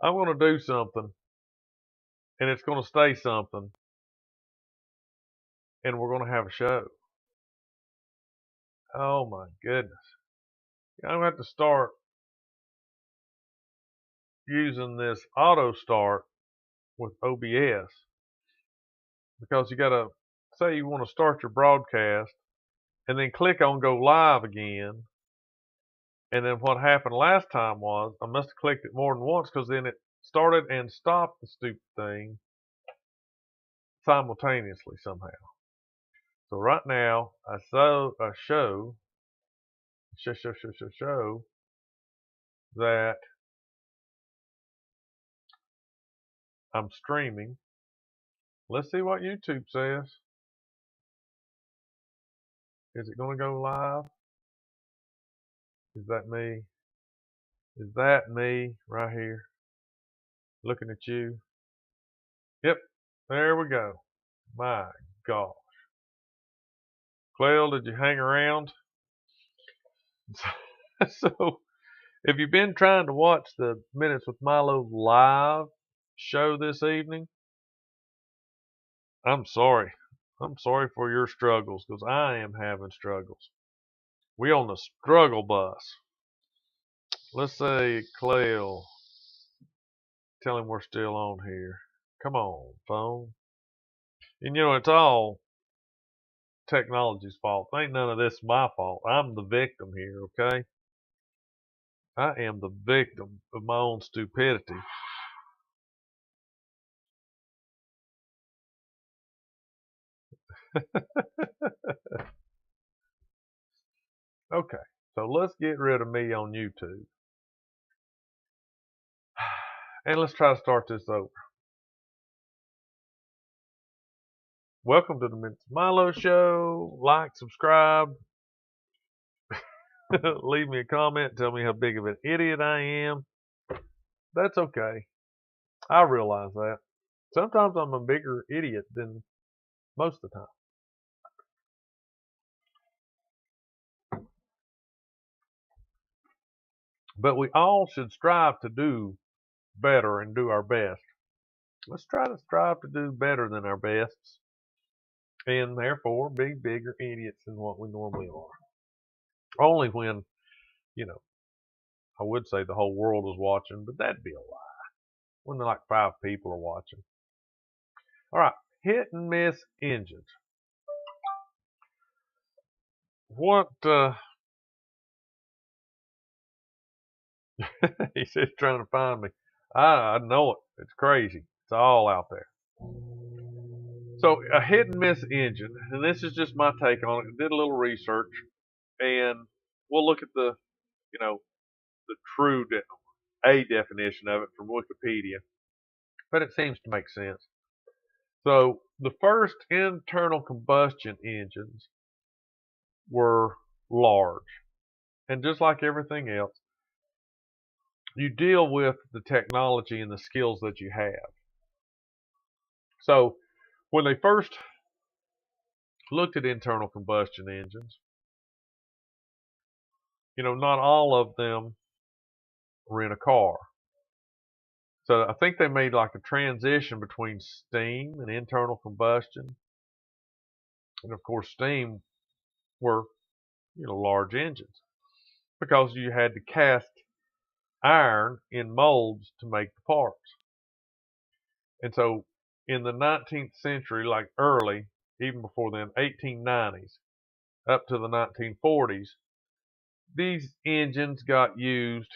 I'm going to do something, and it's going to stay something, and we're going to have a show. Oh my goodness. I'm going to have to start using this auto start with OBS because you got to say you want to start your broadcast and then click on go live again. And then what happened last time was I must have clicked it more than once because then it started and stopped the stupid thing simultaneously somehow. So right now I show that I'm streaming. Let's see what YouTube says. Is it going to go live? Is that me? Is that me right here looking at you? Yep, there we go. My gosh. Clell, did you hang around? So, if you've been trying to watch the Minutes with Milo live show this evening, I'm sorry. I'm sorry for your struggles because I am having struggles. We on the struggle bus. Let's say Clell. Tell him we're still on here. Come on, phone. And you know, it's all technology's fault. Ain't none of this my fault. I'm the victim here, okay? I am the victim of my own stupidity. Okay, so let's get rid of me on YouTube. And let's try to start this over. Welcome to the Mints Milo Show. Like, subscribe. Leave me a comment. Tell me how big of an idiot I am. That's okay. I realize that. Sometimes I'm a bigger idiot than most of the time. But we all should strive to do better and do our best. Let's try to strive to do better than our bests and therefore be bigger idiots than what we normally are. Only when, you know, I would say the whole world is watching, but that'd be a lie. When like 5 people are watching. All right, hit and miss engines. What, he says trying to find me. I know it. It's crazy. It's all out there. So a hit and miss engine, and this is just my take on it. I did a little research, and we'll look at the, you know, the true a definition of it from Wikipedia, but it seems to make sense. So the first internal combustion engines were large, and just like everything else, you deal with the technology and the skills that you have. So when they first looked at internal combustion engines, you know, not all of them were in a car. So I think they made like a transition between steam and internal combustion. And of course, steam were, you know, large engines because you had to cast iron in molds to make the parts. And so in the 19th century, like early, even before then, 1890s, up to the 1940s, these engines got used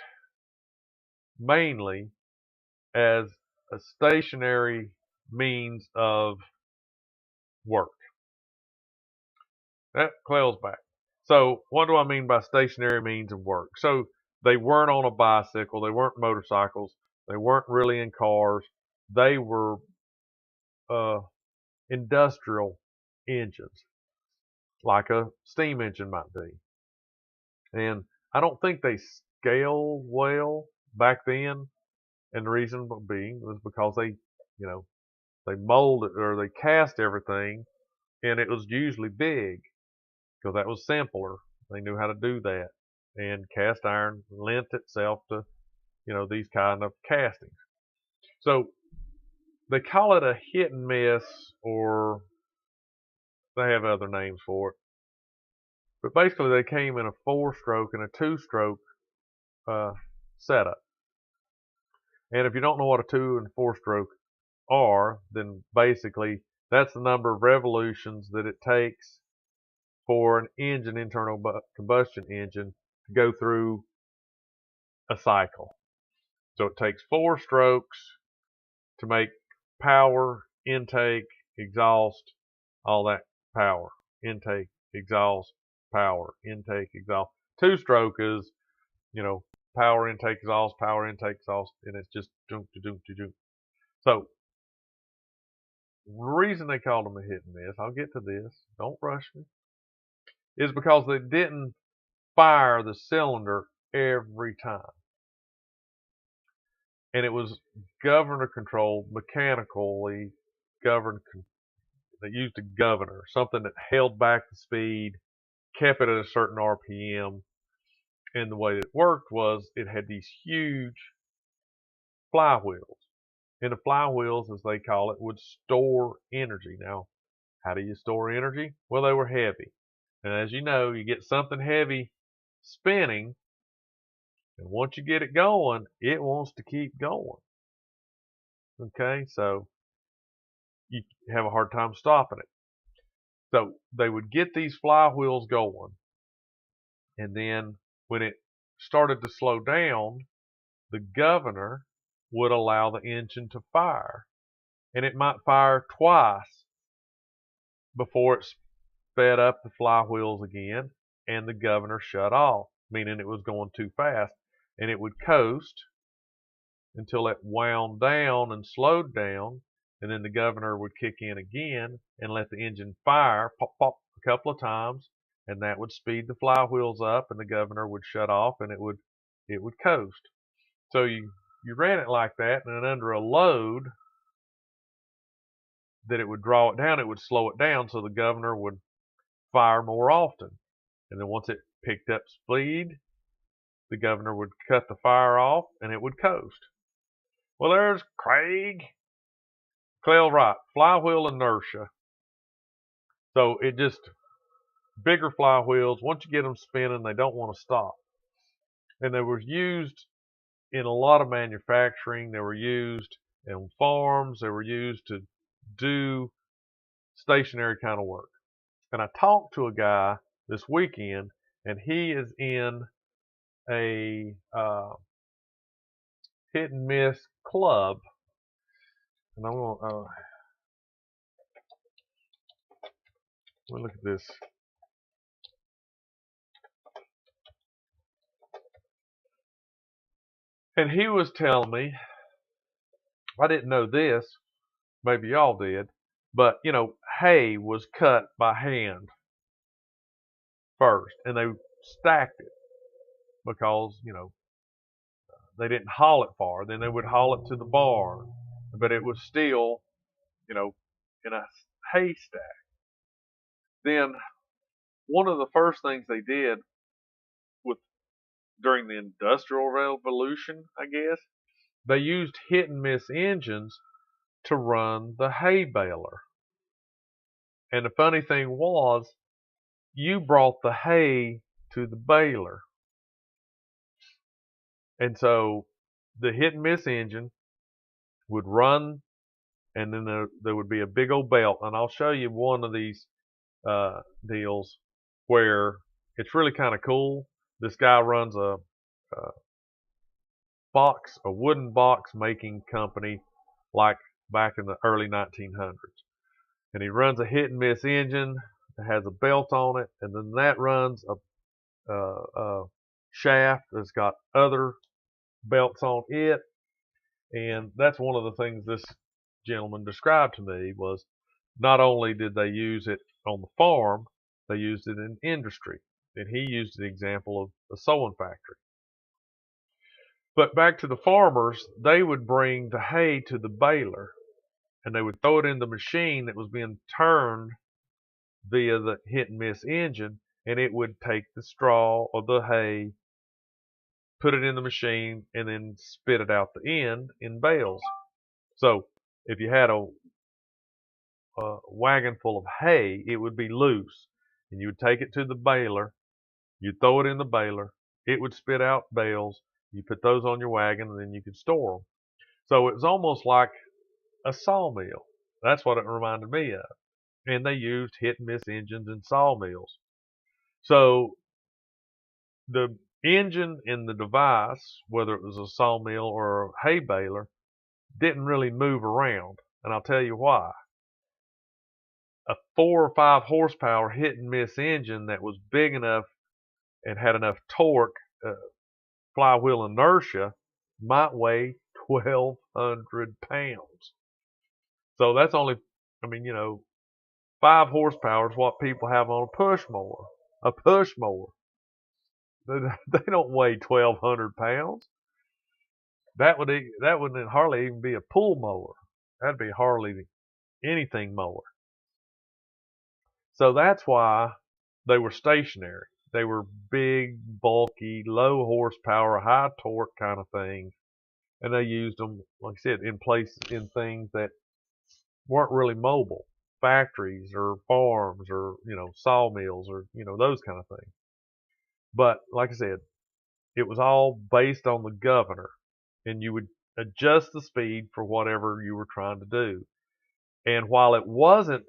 mainly as a stationary means of work. That Clell's back. So what do I mean by stationary means of work? So they weren't on a bicycle, they weren't motorcycles, they weren't really in cars. They were industrial engines, like a steam engine might be. And I don't think they scaled well back then. And the reason being was because they, you know, they molded or they cast everything, and it was usually big because that was simpler. They knew how to do that, and cast iron lent itself to, you know, these kind of castings. So they call it a hit and miss, or they have other names for it. But basically, they came in a 4-stroke and a 2-stroke setup. And if you don't know what a 2 and 4-stroke are, then basically that's the number of revolutions that it takes for an engine, internal combustion engine, to go through a cycle. So it takes 4 strokes to make power, intake, exhaust, all that power. Intake, exhaust, power, intake, exhaust. 2-stroke is, power, intake, exhaust, and it's just junk to junk to junk. So the reason they called them a hit and miss, I'll get to this, don't rush me, is because they didn't fire the cylinder every time. And it was governor controlled, mechanically governed. They used a governor, something that held back the speed, kept it at a certain RPM. And the way it worked was it had these huge flywheels. And the flywheels, as they call it, would store energy. Now, how do you store energy? Well, they were heavy. And as you know, you get something heavy spinning, and once you get it going, it wants to keep going. Okay, so you have a hard time stopping it. So they would get these flywheels going, and then when it started to slow down, the governor would allow the engine to fire. And it might fire twice before it sped up the flywheels again, and the governor shut off, meaning it was going too fast. And it would coast until it wound down and slowed down, and then the governor would kick in again and let the engine fire, pop, pop, a couple of times, and that would speed the flywheels up, and the governor would shut off, and it would coast. So you ran it like that, and then under a load that it would draw it down, it would slow it down, so the governor would fire more often. And then once it picked up speed, the governor would cut the fire off, and it would coast. Well, there's Craig. Clell right, flywheel inertia. So it just, bigger flywheels, once you get them spinning, they don't want to stop. And they were used in a lot of manufacturing. They were used in farms. They were used to do stationary kind of work. And I talked to a guy this weekend, and he is in a hit and miss club. And I'm gonna let me look at this. And he was telling me, I didn't know this, maybe y'all did, but hay was cut by hand first, and they stacked it because they didn't haul it far. Then they would haul it to the barn, but it was still in a haystack. Then one of the first things they did during the Industrial Revolution, I guess, they used hit and miss engines to run the hay baler. And the funny thing was, you brought the hay to the baler. And so the hit and miss engine would run, and then there would be a big old belt. And I'll show you one of these deals where it's really kind of cool. This guy runs a wooden box making company, like back in the early 1900s. And he runs a hit and miss engine that has a belt on it, and then that runs a shaft that's got other belts on it. And that's one of the things this gentleman described to me was, not only did they use it on the farm, they used it in industry. And he used the example of a sewing factory. But back to the farmers, they would bring the hay to the baler, and they would throw it in the machine that was being turned via the hit and miss engine, and it would take the straw or the hay, put it in the machine, and then spit it out the end in bales. So if you had a wagon full of hay, it would be loose, and you would take it to the baler. You'd throw it in the baler. It would spit out bales. You put those on your wagon, and then you could store them. So it was almost like a sawmill. That's what it reminded me of. And they used hit and miss engines in sawmills. So the engine in the device, whether it was a sawmill or a hay baler, didn't really move around. And I'll tell you why. A 4 or 5 horsepower hit and miss engine that was big enough and had enough torque, flywheel inertia, might weigh 1,200 pounds. So that's only, 5 horsepower is what people have on a push mower. A push mower. They don't weigh 1,200 pounds. That wouldn't hardly even be a pull mower. That'd be hardly anything mower. So that's why they were stationary. They were big, bulky, low horsepower, high torque kind of things. And they used them, like I said, in things that weren't really mobile. Factories or farms or, sawmills or, those kind of things. But like I said, it was all based on the governor. And you would adjust the speed for whatever you were trying to do. And while it wasn't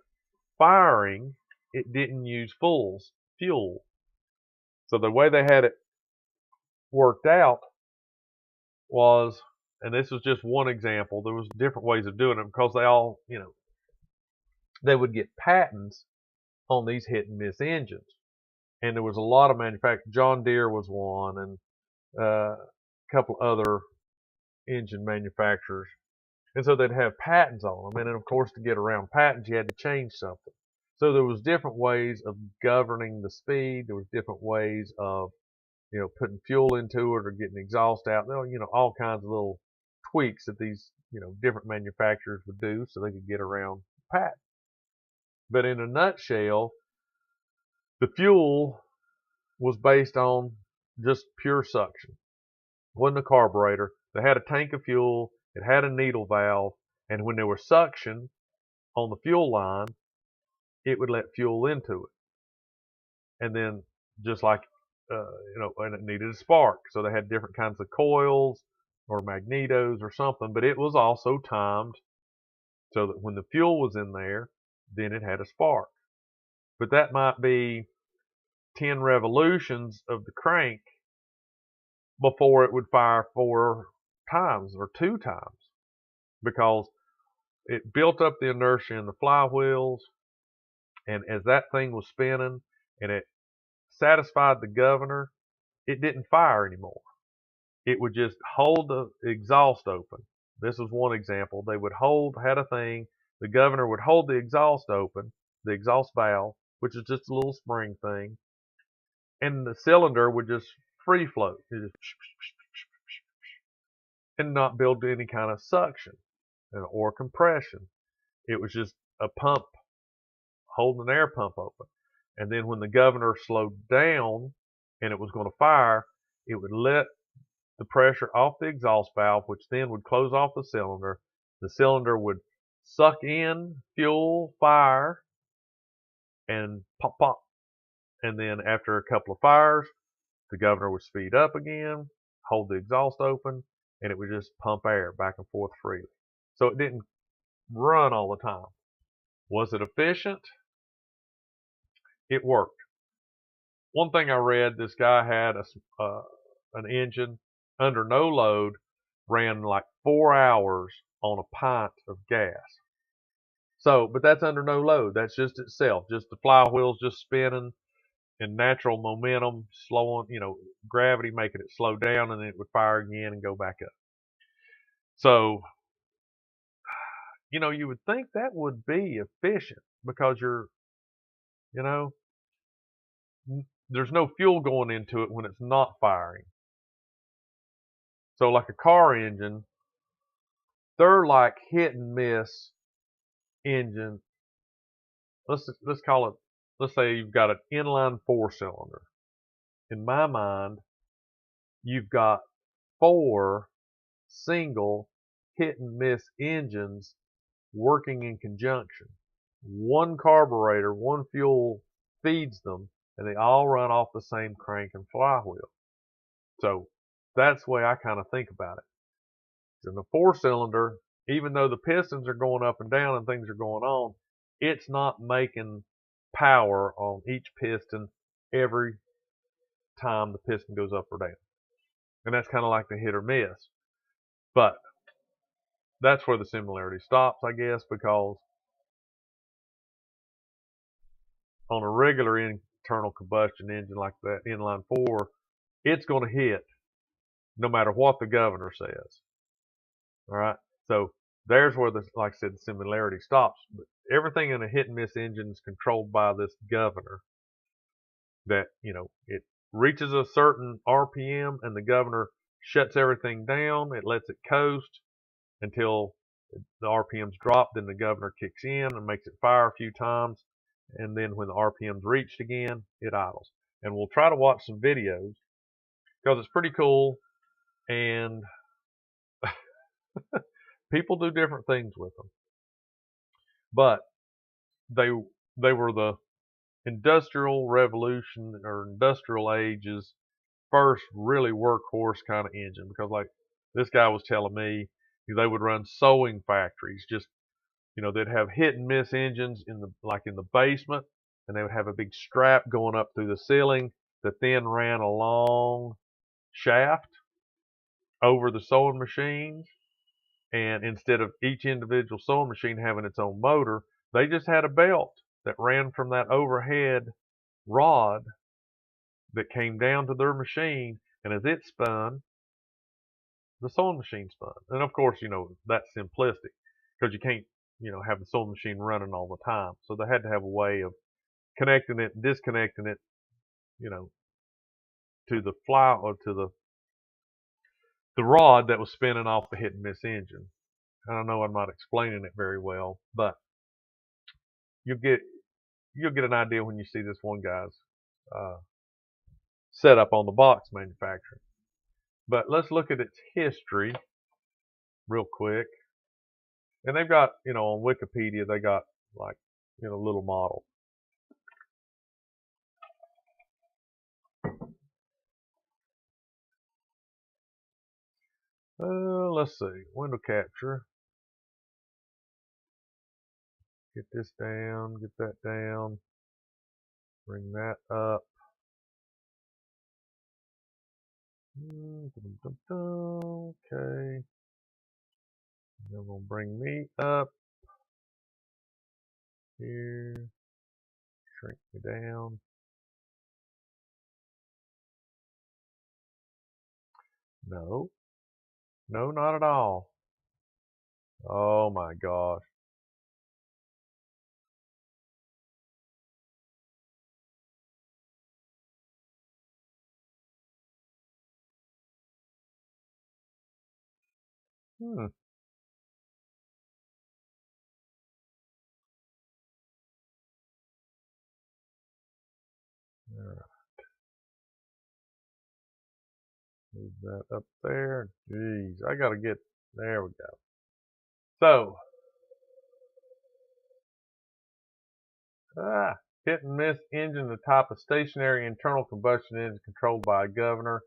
firing, it didn't use fuel. So the way they had it worked out was, and this was just one example, there was different ways of doing it because they all, they would get patents on these hit and miss engines. And there was a lot of manufacturers. John Deere was one, and a couple other engine manufacturers. And so they'd have patents on them. And then, of course, to get around patents, you had to change something. So there was different ways of governing the speed. There was different ways of, putting fuel into it or getting exhaust out. All kinds of little tweaks that these, different manufacturers would do so they could get around patent. But in a nutshell, the fuel was based on just pure suction. It wasn't a carburetor. They had a tank of fuel. It had a needle valve. And when there was suction on the fuel line, it would let fuel into it. And then just like, and it needed a spark. So they had different kinds of coils or magnetos or something. But it was also timed so that when the fuel was in there, then it had a spark. But that might be 10 revolutions of the crank before it would fire 4 times or 2 times because it built up the inertia in the flywheels, and as that thing was spinning and it satisfied the governor, it didn't fire anymore. It would just hold the exhaust open. This is one example. They would had a thing, the governor would hold the exhaust open, the exhaust valve, which is just a little spring thing, and the cylinder would just free float and not build any kind of suction or compression. It was just a pump holding an air pump open. And then when the governor slowed down and it was going to fire, it would let the pressure off the exhaust valve, which then would close off the cylinder. The cylinder would suck in fuel, fire, and pop, pop. And then after a couple of fires, the governor would speed up again, hold the exhaust open, and it would just pump air back and forth freely. So it didn't run all the time. Was it efficient? It worked. One thing I read, this guy had an engine under no load, ran like 4 hours on a pint of gas. So, but that's under no load. That's just itself, just the flywheels just spinning and natural momentum slowing, gravity making it slow down, and then it would fire again and go back up. So, you would think that would be efficient because there's no fuel going into it when it's not firing. So like a car engine, they're like hit and miss engine. Let's call it, let's say you've got an inline 4-cylinder. In my mind, you've got 4 single hit and miss engines working in conjunction. One carburetor, one fuel feeds them, and they all run off the same crank and flywheel. So that's the way I kind of think about it. In the four-cylinder, even though the pistons are going up and down and things are going on, it's not making power on each piston every time the piston goes up or down. And that's kind of like the hit or miss. But that's where the similarity stops, I guess, because on a regular internal combustion engine like that inline four, it's going to hit no matter what the governor says. All right. So there's where the, like I said, the similarity stops. But everything in a hit and miss engine is controlled by this governor that, it reaches a certain RPM and the governor shuts everything down. It lets it coast until the RPMs drop. Then the governor kicks in and makes it fire a few times. And then when the RPM's reached again, it idles. And we'll try to watch some videos because it's pretty cool. And people do different things with them. But they were the industrial revolution or industrial age's first really workhorse kind of engine, because like this guy was telling me, they would run sewing factories. Just they'd have hit and miss engines in the basement, and they would have a big strap going up through the ceiling that then ran a long shaft over the sewing machines. And instead of each individual sewing machine having its own motor, they just had a belt that ran from that overhead rod that came down to their machine, and as it spun, the sewing machine spun. And of course, that's simplistic because you can't, have the sewing machine running all the time. So they had to have a way of connecting it, disconnecting it, to the fly or to the rod that was spinning off the hit and miss engine. I don't know, I'm not explaining it very well, but you'll get an idea when you see this one guy's setup on the box manufacturing. But let's look at its history real quick. And they've got, on Wikipedia, they got like, little model. Let's see, window capture. Get this down, get that down, bring that up. Okay. They're going to bring me up here, shrink me down. No, not at all. Oh my gosh. All right. Move that up there. Jeez, I gotta get, there we go. So, hit and miss engine, the type of stationary internal combustion engine controlled by a governor.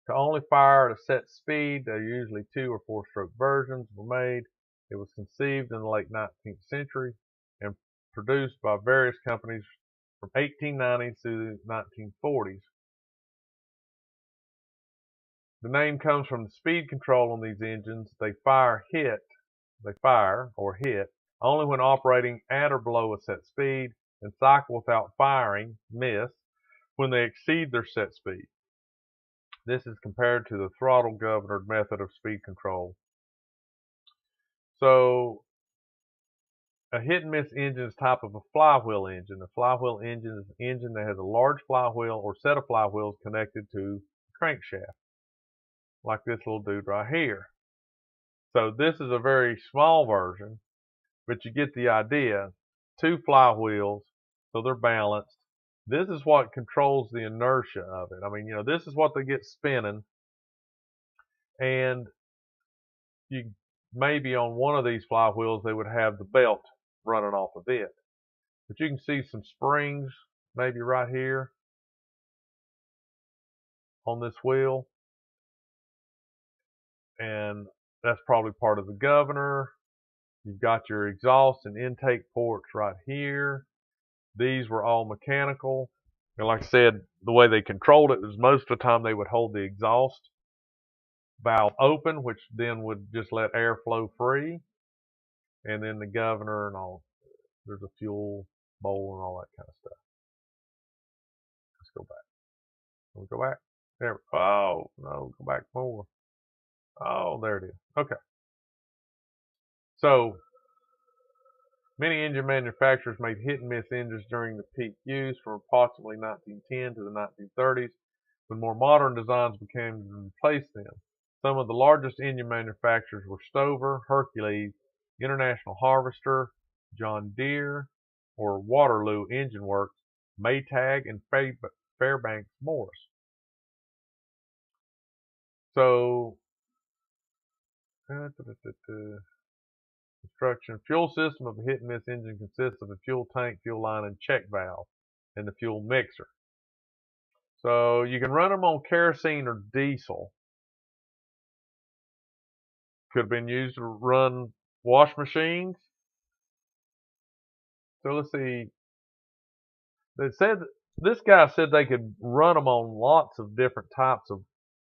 To only fire at a set speed, there are usually 2 or 4-stroke versions were made. It was conceived in the late 19th century and produced by various companies from 1890s to the 1940s. The name comes from the speed control on these engines. They fire or hit only when operating at or below a set speed, and cycle without firing, miss, when they exceed their set speed. This is compared to the throttle governed method of speed control. So a hit and miss engine is type of a flywheel engine. A flywheel engine is an engine that has a large flywheel or set of flywheels connected to the crankshaft, like this little dude right here. So this is a very small version, but you get the idea. 2 flywheels, so they're balanced. This is what controls the inertia of it. I mean, this is what they get spinning. And you maybe on one of these flywheels they would have the belt running off of it. But you can see some springs maybe right here on this wheel, and that's probably part of the governor. You've got your exhaust and intake ports right here. These were all mechanical. And like I said, the way they controlled it was most of the time they would hold the exhaust valve open, which then would just let air flow free. And then the governor and all. There's a fuel bowl and all that kind of stuff. Let's go back. Can we go back? There. Oh, no, go back more. Oh, there it is. Okay. So, many engine manufacturers made hit-and-miss engines during the peak use from approximately 1910 to the 1930s, when more modern designs became to replace them. Some of the largest engine manufacturers were Stover, Hercules, International Harvester, John Deere, or Waterloo Engine Works, Maytag, and Fairbanks Morse. So, construction. Fuel system of a hit-and-miss engine consists of a fuel tank, fuel line, and check valve, and the fuel mixer. So you can run them on kerosene or diesel. Could have been used to run wash machines. So let's see. They said this guy said they could run them on lots of different types of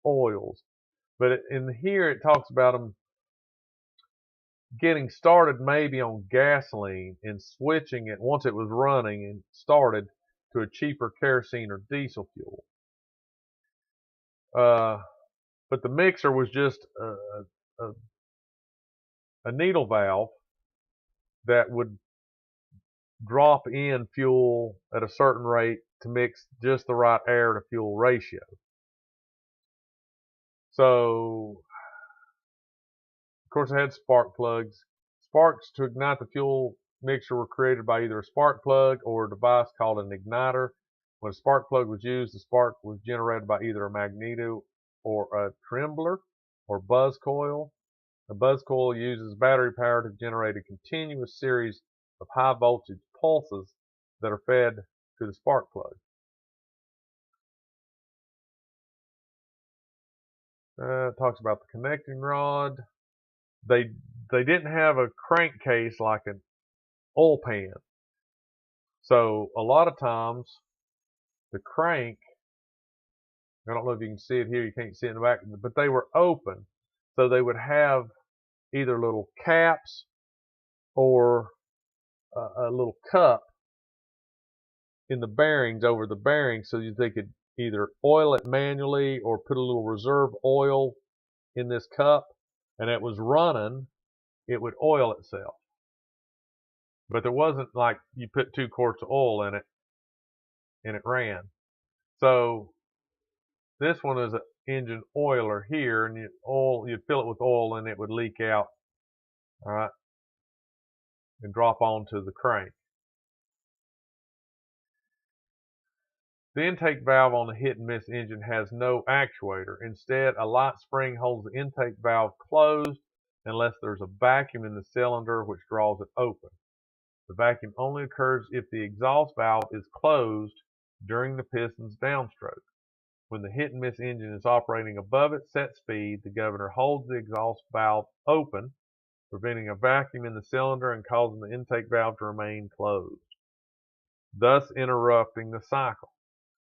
oils, but in here it talks about them getting started maybe on gasoline and switching it once it was running and started to a cheaper kerosene or diesel fuel. But the mixer was just a needle valve that would drop in fuel at a certain rate to mix just the right air to fuel ratio. So, of course, it had spark plugs. Sparks to ignite the fuel mixture were created by either a spark plug or a device called an igniter. When a spark plug was used, the spark was generated by either a magneto or a trembler or buzz coil. A buzz coil uses battery power to generate a continuous series of high voltage pulses that are fed to the spark plug. It talks about the connecting rod. They didn't have a crankcase like an oil pan. So a lot of times the crank, I don't know if you can see it here, you can't see it in the back, but they were open. So they would have either little caps or a little cup in the bearings, over the bearings, so that they could either oil it manually or put a little reserve oil in this cup, and it was running, it would oil itself. But there wasn't like you put 2 quarts of oil in it and it ran. So this one is an engine oiler here, and you'd fill it with oil and it would leak out, all right, and drop onto the crank. The intake valve on the hit-and-miss engine has no actuator. Instead, a light spring holds the intake valve closed unless there's a vacuum in the cylinder which draws it open. The vacuum only occurs if the exhaust valve is closed during the piston's downstroke. When the hit-and-miss engine is operating above its set speed, the governor holds the exhaust valve open, preventing a vacuum in the cylinder and causing the intake valve to remain closed, thus interrupting the cycle.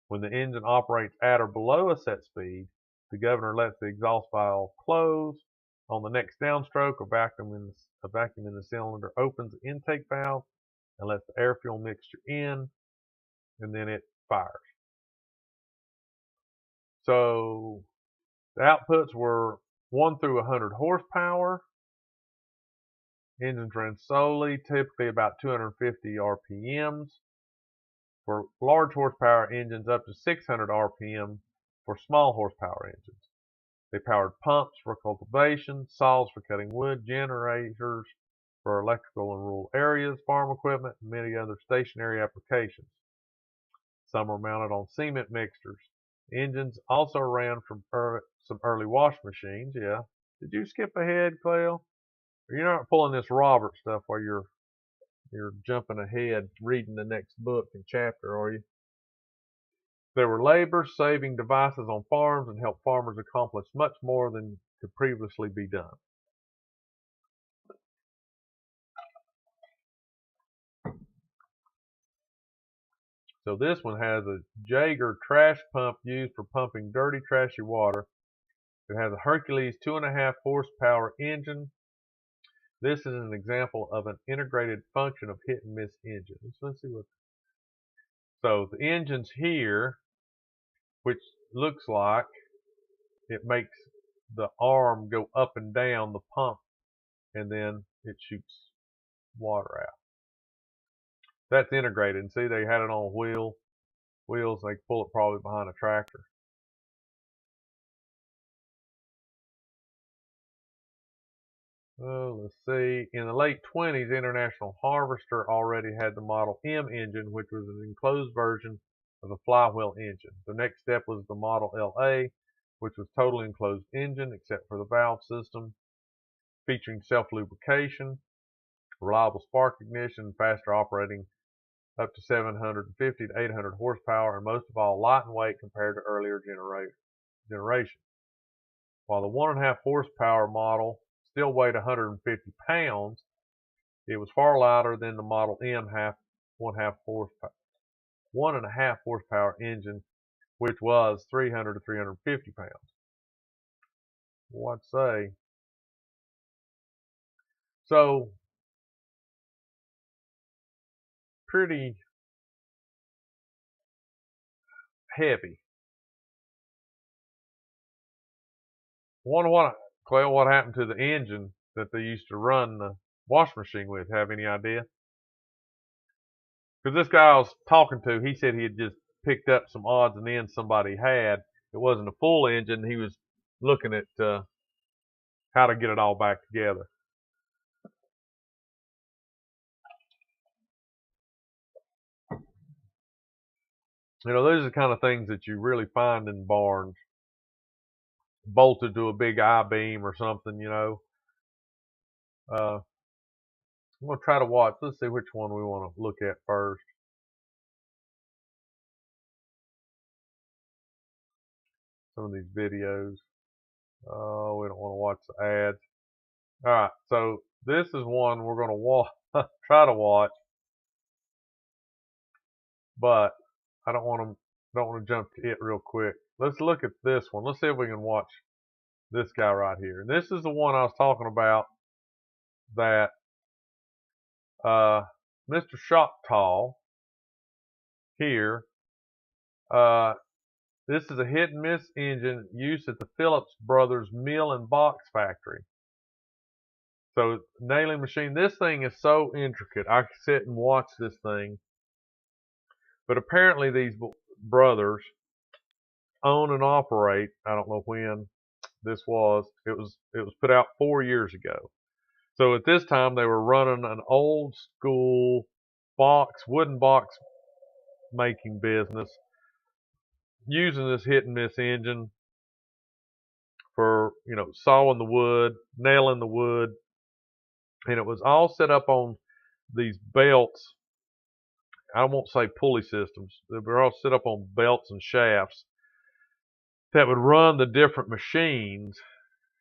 When the engine operates at or below a set speed, the governor lets the exhaust valve close. On the next downstroke, a vacuum in the cylinder opens the intake valve and lets the air-fuel mixture in, and then it fires. So the outputs were 1 through 100 horsepower. Engines ran slowly, typically about 250 RPMs. For large horsepower engines, up to 600 RPM for small horsepower engines. They powered pumps for cultivation, saws for cutting wood, generators for electrical and rural areas, farm equipment, and many other stationary applications. Some were mounted on cement mixers. Engines also ran from some early wash machines. Yeah. Did you skip ahead, Cleo? You're not pulling this Robert stuff where you're jumping ahead, reading the next book and chapter, are you? There were labor-saving devices on farms and helped farmers accomplish much more than could previously be done. So this one has a Jaeger trash pump used for pumping dirty, trashy water. It has a Hercules 2.5 horsepower engine. This is an example of an integrated function of hit and miss engines. Let's see what. So the engine's here, which looks like it makes the arm go up and down the pump, and then it shoots water out. That's integrated. And see, they had it on wheels. They pull it probably behind a tractor. Let's see. In the late 20s, International Harvester already had the Model M engine, which was an enclosed version of the flywheel engine. The next step was the Model LA, which was totally enclosed engine except for the valve system, featuring self-lubrication, reliable spark ignition, faster operating up to 750 to 800 horsepower, and most of all, light in weight compared to earlier generations. While the 1.5 horsepower model still weighed 150 pounds, it was far lighter than the Model M 1.5 horsepower engine, which was 300 to 350 pounds. What say? So, pretty heavy. Wonder what happened to the engine that they used to run the wash machine with. Have any idea? Because this guy I was talking to, he said he had just picked up some odds and ends somebody had. It wasn't a full engine. He was looking at how to get it all back together. You know, those are the kind of things that you really find in barns, bolted to a big I-beam or something, you know. I'm going to try to watch. Let's see which one we want to look at first. Some of these videos. Oh, we don't want to watch the ads. All right, so this is one we're going to try to watch, but I don't want to jump to it real quick. Let's look at this one. Let's see if we can watch this guy right here. And this is the one I was talking about that Mr. Shoptall here. This is a hit and miss engine used at the Phillips Brothers mill and box factory. So nailing machine. This thing is so intricate. I could sit and watch this thing. But apparently these brothers own and operate. I don't know when this was. It was put out 4 years ago. So at this time they were running an old school wooden box making business, using this hit and miss engine for, you know, sawing the wood, nailing the wood, and it was all set up on these belts. I won't say pulley systems. They were all set up on belts and shafts that would run the different machines,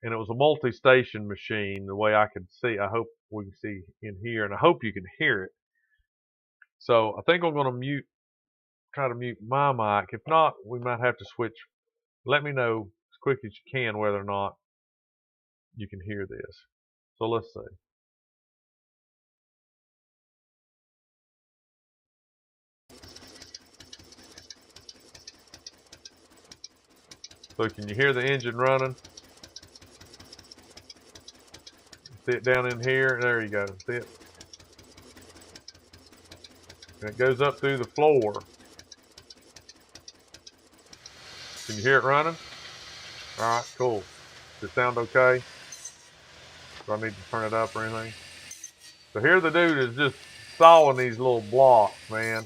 and it was a multi-station machine the way I could see. I hope we can see in here, and I hope you can hear it. So I think I'm going to try to mute my mic. If not, we might have to switch. Let me know as quick as you can whether or not you can hear this. So let's see. So can you hear the engine running? See it down in here? There you go. See it? And it goes up through the floor. Can you hear it running? All right, cool. Does it sound okay? Do I need to turn it up or anything? So here the dude is just sawing these little blocks, man.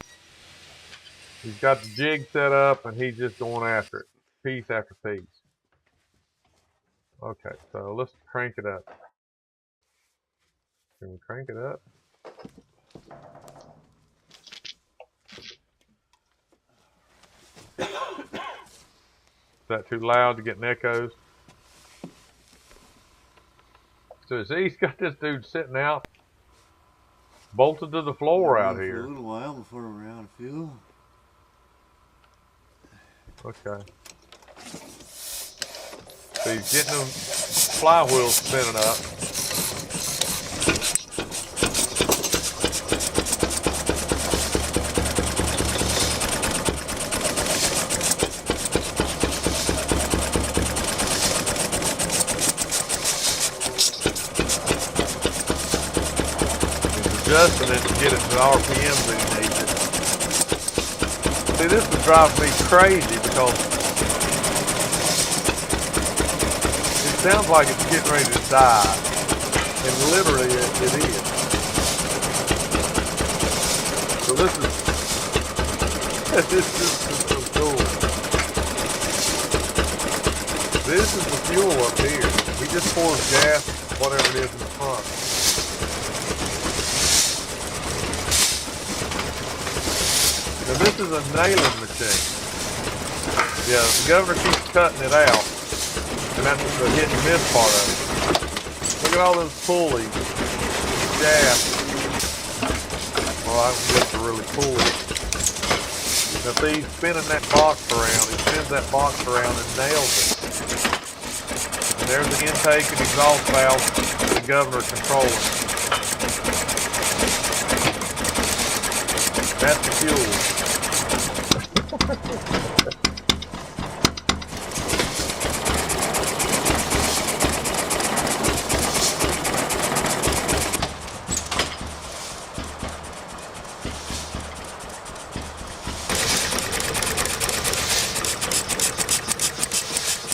He's got the jig set up and he's just going after it, piece after piece. Okay, so let's crank it up. Can we crank it up? Is that too loud to get an echoes? So see, he's got this dude sitting out, bolted to the floor out here. A little while before we're out of fuel. Okay. So he's getting them flywheels spinning up. Adjusting it to get it to the RPMs that he needs it. See, this would drive me crazy because it sounds like it's getting ready to die, and literally it is. So this is so cool. This is the fuel up here. He just pours gas, whatever it is in the front. Now this is a nailing machine. Yeah, the governor keeps cutting it out. And that's the hit and miss part of it. Look at all those pulleys. Gas. Well, I don't guess they're really pulleys. Now see, he's spinning that box around. He spins that box around and nails it. And there's the intake and exhaust valve the governor controlling. That's the fuel.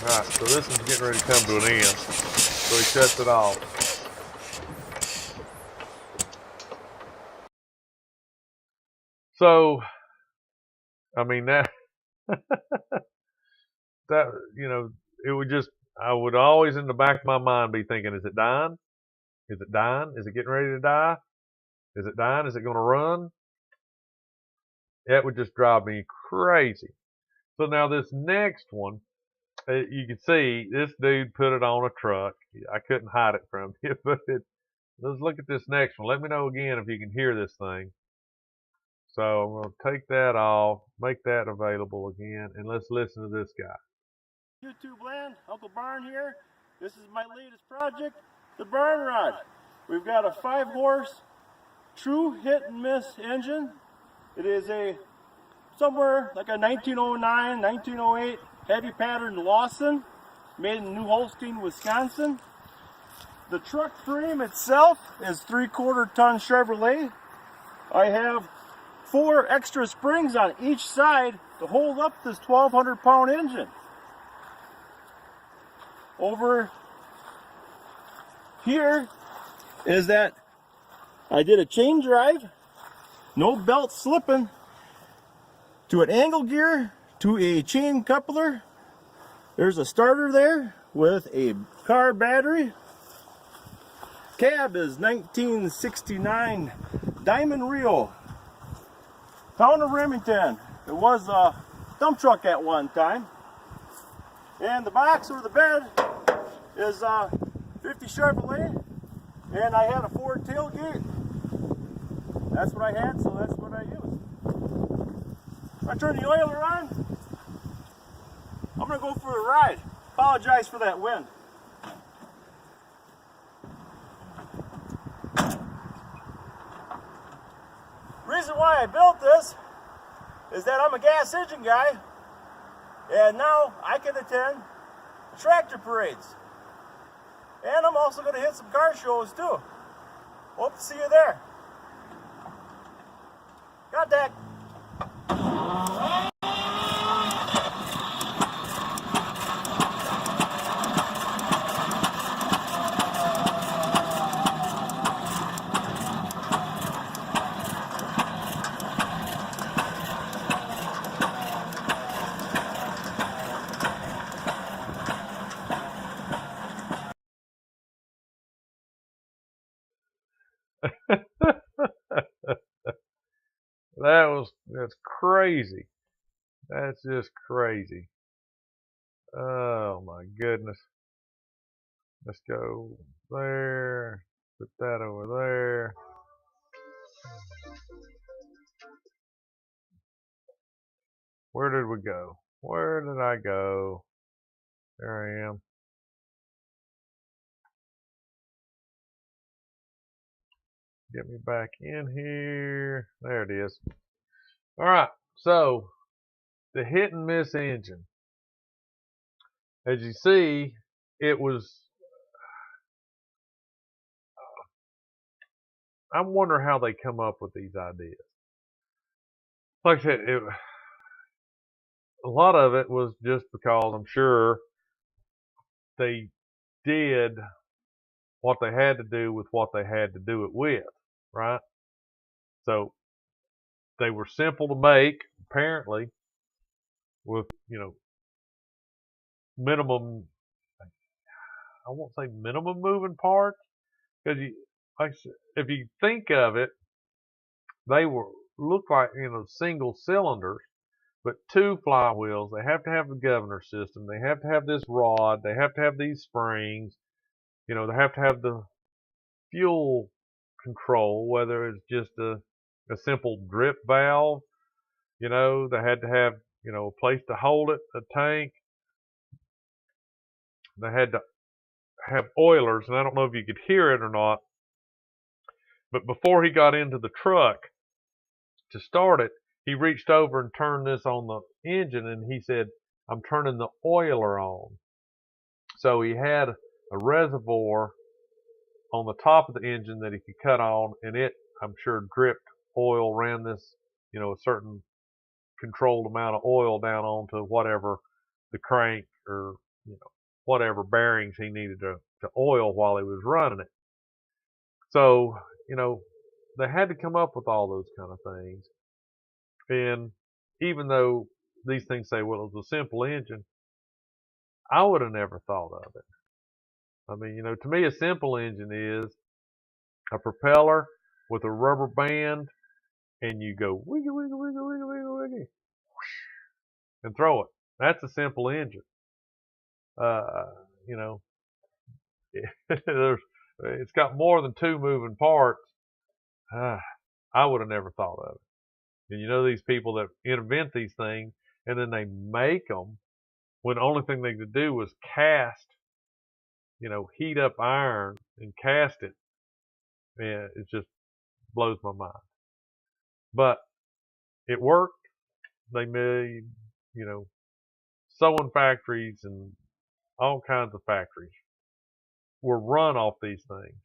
Alright, so this is getting ready to come to an end. So he shuts it off. So, I mean, that, you know, it would just, I would always in the back of my mind be thinking, is it dying? Is it dying? Is it getting ready to die? Is it dying? Is it going to run? That would just drive me crazy. So now this next one, you can see this dude put it on a truck. I couldn't hide it from you, but let's look at this next one. Let me know again if you can hear this thing. So I'm going to take that off, make that available again, and let's listen to this guy. YouTube land, Uncle Barn here. This is my latest project, the Barn Rod. We've got a 5-horse, true hit and miss engine. It is a somewhere like a 1909, 1908 heavy pattern Lawson, made in New Holstein, Wisconsin. The truck frame itself is 3/4 ton Chevrolet. I have 4 extra springs on each side to hold up this 1,200 pound engine. Over here is that I did a chain drive, no belt slipping, to an angle gear, to a chain coupler. There's a starter there with a car battery. Cab is 1969 Diamond Rio, town of Remington. It was a dump truck at one time. And the box or the bed is 50 Chevrolet, and I had a Ford tailgate. That's what I had, so that's what I used. I turn the oiler on. I'm gonna go for a ride. Apologize for that wind. Reason why I built this is that I'm a gas engine guy, and now I can attend tractor parades. And I'm also going to hit some car shows too. Hope to see you there. Contact. That's crazy. That's just crazy. Oh my goodness. Let's go there. Put that over there. Where did we go? Where did I go? There I am. Get me back in here. There it is. All right. So the hit and miss engine. As you see, it was. I wonder how they come up with these ideas. Like I said, a lot of it was just because I'm sure they did what they had to do with what they had to do it with, right? So they were simple to make, apparently, with minimum. I won't say minimum moving parts because like I said, if you think of it, they look like single cylinders, but two flywheels. They have to have the governor system. They have to have this rod. They have to have these springs. They have to have the fuel control, whether it's just a simple drip valve. They had to have a place to hold it, a tank. They had to have oilers, and I don't know if you could hear it or not, but before he got into the truck to start it, he reached over and turned this on the engine, and he said, "I'm turning the oiler on." So he had a reservoir on the top of the engine that he could cut on, and it, I'm sure, dripped oil, ran this, a certain controlled amount of oil down onto whatever the crank or whatever bearings he needed to oil while he was running it. So they had to come up with all those kind of things. And even though these things say, well, it was a simple engine, I would have never thought of it. I mean, to me, a simple engine is a propeller with a rubber band, and you go wiggy, wiggy, wiggy, wiggy, wiggy, wiggy, and throw it. That's a simple engine. Uh, you know, it's got more than two moving parts. I would have never thought of it. And these people that invent these things, and then they make them when the only thing they could do was cast, heat up iron and cast it. And it just blows my mind. But it worked. They made, you know, sewing factories and all kinds of factories were run off these things.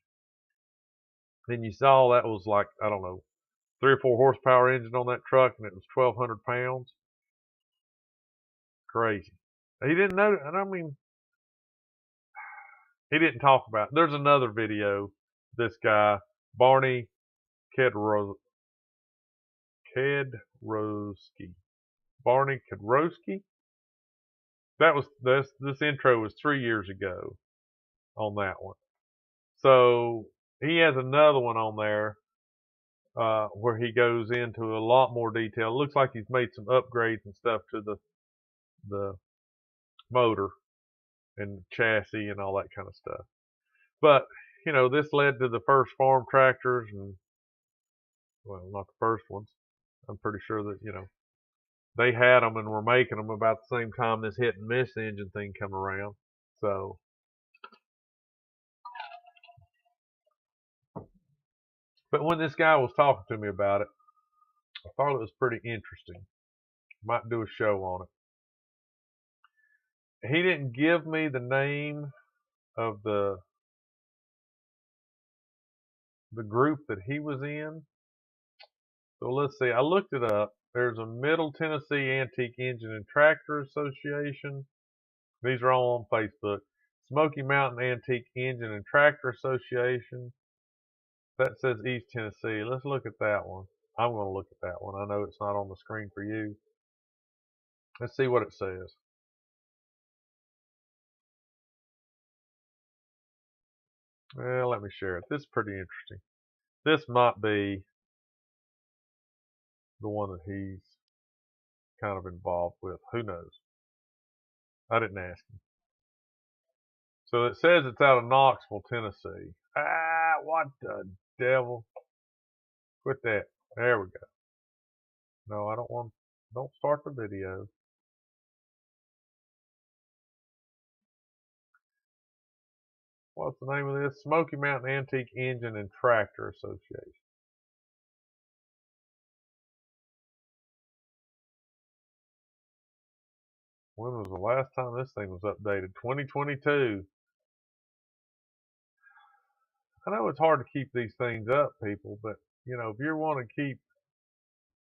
And you saw that was like, I don't know, 3 or 4 horsepower engine on that truck, and it was 1,200 pounds. Crazy. He didn't know, and I mean, he didn't talk about it. There's another video. This guy, Barney Kedrowski. Barney Kedrowski. That was this intro was 3 years ago on that one. So he has another one on there where he goes into a lot more detail. It looks like he's made some upgrades and stuff to the motor and chassis and all that kind of stuff. But this led to the first farm tractors, and well, not the first ones. I'm pretty sure that they had them and were making them about the same time this hit and miss engine thing come around. So, but when this guy was talking to me about it, I thought it was pretty interesting. Might do a show on it. He didn't give me the name of the group that he was in. So let's see. I looked it up. There's a Middle Tennessee Antique Engine and Tractor Association. These are all on Facebook. Smoky Mountain Antique Engine and Tractor Association. That says East Tennessee. Let's look at that one. I'm going to look at that one. I know it's not on the screen for you. Let's see what it says. Well, let me share it. This is pretty interesting. This might be the one that he's kind of involved with. Who knows? I didn't ask him. So it says it's out of Knoxville, Tennessee. Ah, what the devil? Quit that. There we go. No, I don't want. Don't start the video. What's the name of this? Smoky Mountain Antique Engine and Tractor Association. When was the last time this thing was updated? 2022. I know it's hard to keep these things up, people, but you know, if you want to keep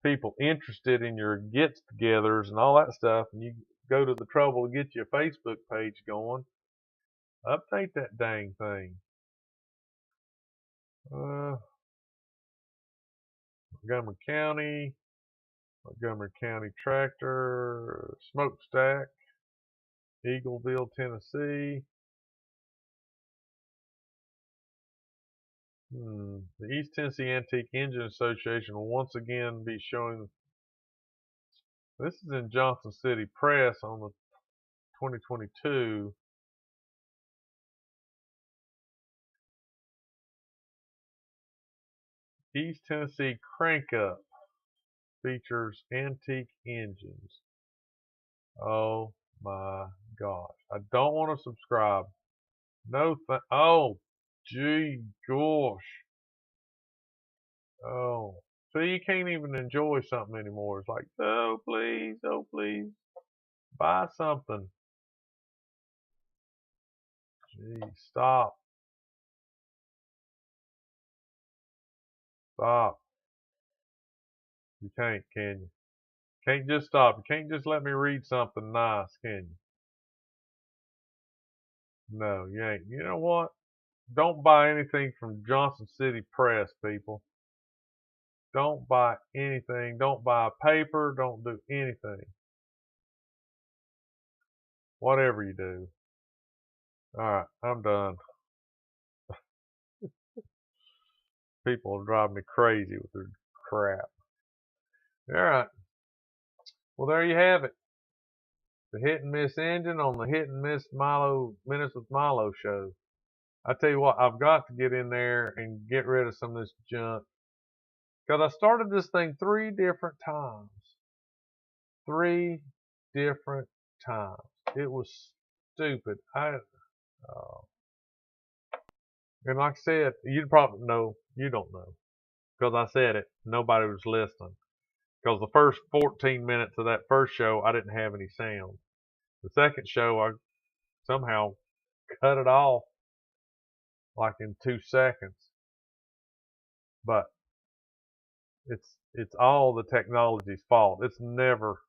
people interested in your gets-togethers and all that stuff, and you go to the trouble to get your Facebook page going, update that dang thing. Montgomery County Tractor, Smokestack, Eagleville, Tennessee. The East Tennessee Antique Engine Association will once again be showing. This is in Johnson City Press on the 2022. East Tennessee Crank Up features antique engines. Oh my gosh. I don't want to subscribe. No, oh, gee gosh. Oh, so you can't even enjoy something anymore. It's like, oh please, buy something. Gee, stop. Stop. You can't, can you? Can't just stop. You can't just let me read something nice, can you? No, you ain't. You know what? Don't buy anything from Johnson City Press, people. Don't buy anything. Don't buy paper. Don't do anything. Whatever you do. Alright, I'm done. People drive me crazy with their crap. Alright. Well, there you have it. The Hit and Miss Engine on the Hit and Miss Minutes with Milo show. I tell you what, I've got to get in there and get rid of some of this junk. Because I started this thing 3 different times. 3 different times. It was stupid. And like I said, you probably know, you don't know. Because I said it, nobody was listening. Because the first 14 minutes of that first show, I didn't have any sound. The second show, I somehow cut it off like in 2 seconds. But it's all the technology's fault. It's never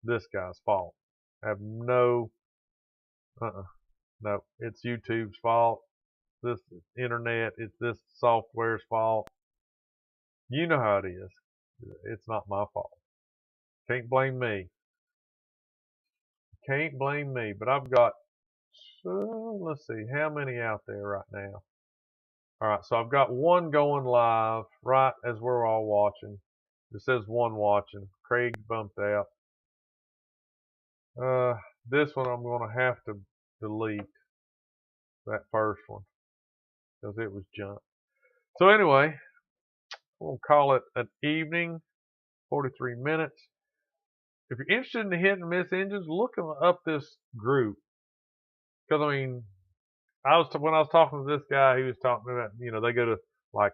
this guy's fault. I have no, no, it's YouTube's fault. This internet, it's this software's fault. You know how it is. It's not my fault. Can't blame me. Can't blame me. But I've got, let's see, how many out there right now? All right, so I've got one going live right as we're all watching. It says one watching. Craig's bumped out. This one I'm going to have to delete, that first one, because it was junk. So anyway, we'll call it an evening, 43 minutes. If you're interested in the Hit and Miss engines, look up this group. Because, I mean, when I was talking to this guy, he was talking about, you know, they go to like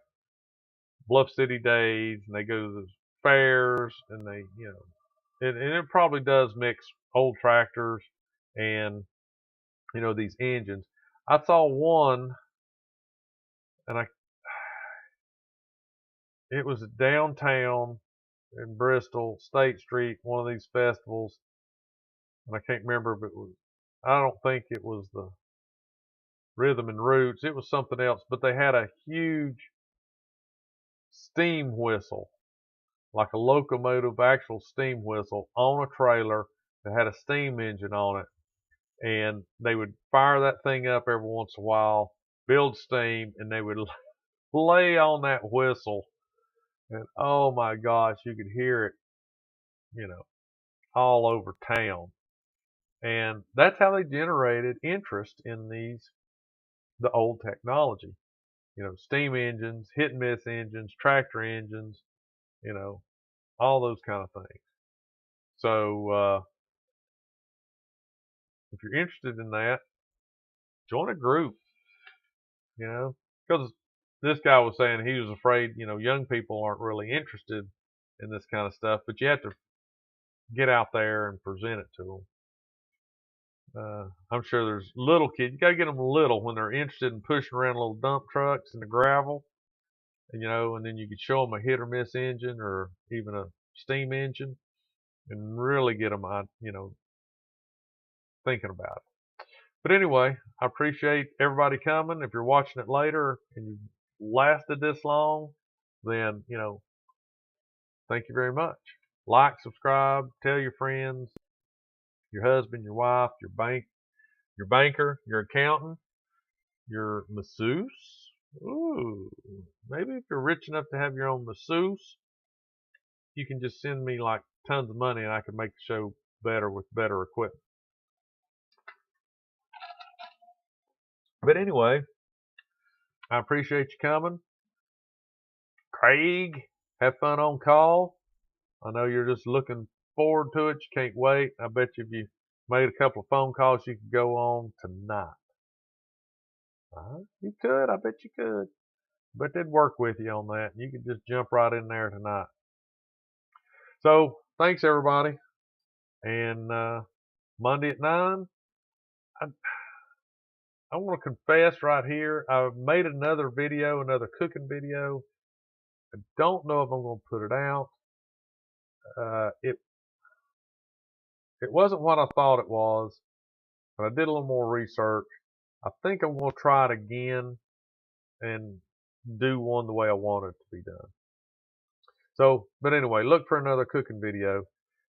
Bluff City Days and they go to the fairs and they, you know, and it probably does mix old tractors and, you know, these engines. I saw one and it was downtown in Bristol, State Street, one of these festivals. And I can't remember if it was, I don't think it was the Rhythm and Roots. It was something else, but they had a huge steam whistle, like a locomotive actual steam whistle on a trailer that had a steam engine on it. And they would fire that thing up every once in a while, build steam, and they would play on that whistle, and oh my gosh, you could hear it, you know, all over town. And that's how they generated interest in the old technology. Steam engines, hit and miss engines, tractor engines, you know, all those kind of things. So if you're interested in that, join a group, because this guy was saying he was afraid, young people aren't really interested in this kind of stuff, but you have to get out there and present it to them. I'm sure there's little kids. You got to get them little when they're interested in pushing around little dump trucks in the gravel, and then you could show them a hit or miss engine or even a steam engine and really get them on, thinking about it. But anyway, I appreciate everybody coming. If you're watching it later and you lasted this long, then, thank you very much. Like, subscribe, tell your friends, your husband, your wife, your banker, your accountant, your masseuse. Ooh, maybe if you're rich enough to have your own masseuse, you can just send me like tons of money and I can make the show better with better equipment. But anyway, I appreciate you coming. Craig, have fun on call. I know you're just looking forward to it. You can't wait. I bet you if you made a couple of phone calls, you could go on tonight. You could. I bet you could. But they'd work with you on that. You could just jump right in there tonight. So thanks everybody. And Monday at 9, I want to confess right here. I've made another cooking video. I don't know if I'm going to put it out. It wasn't what I thought it was, but I did a little more research. I think I'm going to try it again and do one the way I want it to be done. So, but anyway, look for another cooking video,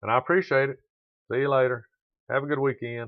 and I appreciate it. See you later. Have a good weekend.